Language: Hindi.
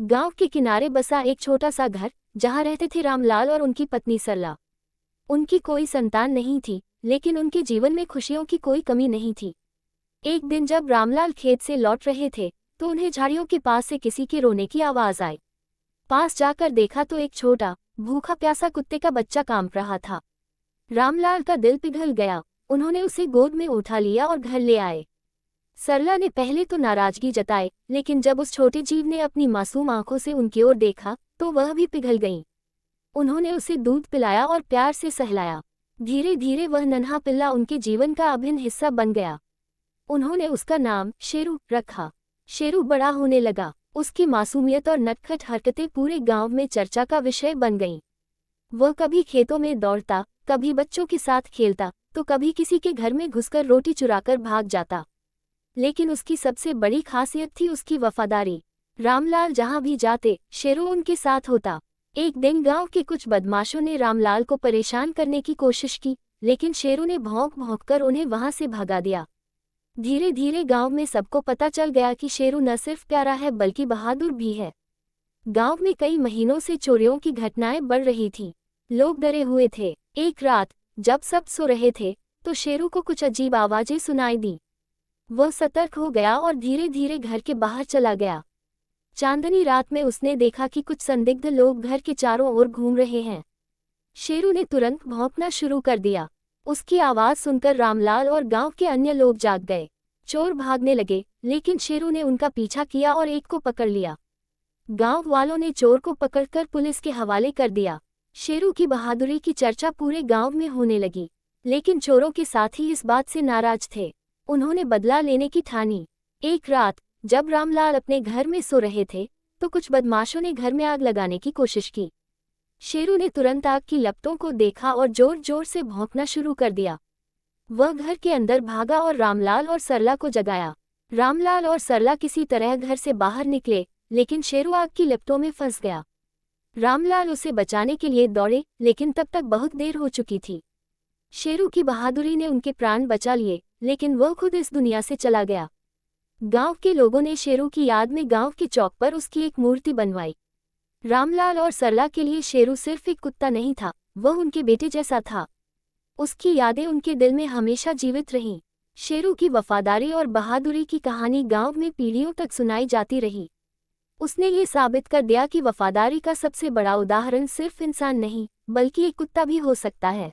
गांव के किनारे बसा एक छोटा सा घर, जहां रहते थे रामलाल और उनकी पत्नी सरला। उनकी कोई संतान नहीं थी, लेकिन उनके जीवन में खुशियों की कोई कमी नहीं थी। एक दिन जब रामलाल खेत से लौट रहे थे, तो उन्हें झाड़ियों के पास से किसी के रोने की आवाज आई। पास जाकर देखा तो एक छोटा, भूखा प्यासा कुत्ते का बच्चा कांप रहा था। रामलाल का दिल पिघल गया। उन्होंने उसे गोद में उठा लिया और घर ले आए। सरला ने पहले तो नाराजगी जताई, लेकिन जब उस छोटे जीव ने अपनी मासूम आंखों से उनकी ओर देखा, तो वह भी पिघल गईं। उन्होंने उसे दूध पिलाया और प्यार से सहलाया। धीरे धीरे वह नन्हा पिल्ला उनके जीवन का अभिन्न हिस्सा बन गया। उन्होंने उसका नाम शेरू रखा। शेरू बड़ा होने लगा। उसकी मासूमियत और नटखट हरकतें पूरे गांव में चर्चा का विषय बन गईं। वह कभी खेतों में दौड़ता, कभी बच्चों के साथ खेलता, तो कभी किसी के घर में घुसकर रोटी चुराकर भाग जाता। लेकिन उसकी सबसे बड़ी खासियत थी उसकी वफादारी। रामलाल जहां भी जाते, शेरू उनके साथ होता। एक दिन गांव के कुछ बदमाशों ने रामलाल को परेशान करने की कोशिश की, लेकिन शेरू ने भौंक भौंक कर उन्हें वहां से भगा दिया। धीरे धीरे गांव में सबको पता चल गया कि शेरू न सिर्फ प्यारा है बल्कि बहादुर भी है। गांव में कई महीनों से चोरियों की घटनाएं बढ़ रही थीं। लोग डरे हुए थे। एक रात जब सब सो रहे थे, तो शेरू को कुछ अजीब आवाजें सुनाई दी। वह सतर्क हो गया और धीरे धीरे घर के बाहर चला गया। चांदनी रात में उसने देखा कि कुछ संदिग्ध लोग घर के चारों ओर घूम रहे हैं। शेरू ने तुरंत भौंकना शुरू कर दिया। उसकी आवाज सुनकर रामलाल और गांव के अन्य लोग जाग गए। चोर भागने लगे, लेकिन शेरू ने उनका पीछा किया और एक को पकड़ लिया। गांव वालों ने चोर को पकड़कर पुलिस के हवाले कर दिया। शेरू की बहादुरी की चर्चा पूरे गांव में होने लगी, लेकिन चोरों के साथी इस बात से नाराज थे। उन्होंने बदला लेने की ठानी। एक रात जब रामलाल अपने घर में सो रहे थे, तो कुछ बदमाशों ने घर में आग लगाने की कोशिश की। शेरू ने तुरंत आग की लपटों को देखा और जोर जोर से भौंकना शुरू कर दिया। वह घर के अंदर भागा और रामलाल और सरला को जगाया। रामलाल और सरला किसी तरह घर से बाहर निकले, लेकिन शेरू आग की लपटों में फंस गया। रामलाल उसे बचाने के लिए दौड़े, लेकिन तब तक बहुत देर हो चुकी थी। शेरू की बहादुरी ने उनके प्राण बचा लिए, लेकिन वह खुद इस दुनिया से चला गया। गांव के लोगों ने शेरू की याद में गांव के चौक पर उसकी एक मूर्ति बनवाई। रामलाल और सरला के लिए शेरू सिर्फ एक कुत्ता नहीं था, वह उनके बेटे जैसा था। उसकी यादें उनके दिल में हमेशा जीवित रहीं। शेरू की वफादारी और बहादुरी की कहानी गांव में पीढ़ियों तक सुनाई जाती रही। उसने ये साबित कर दिया कि वफादारी का सबसे बड़ा उदाहरण सिर्फ इंसान नहीं, बल्कि एक कुत्ता भी हो सकता है।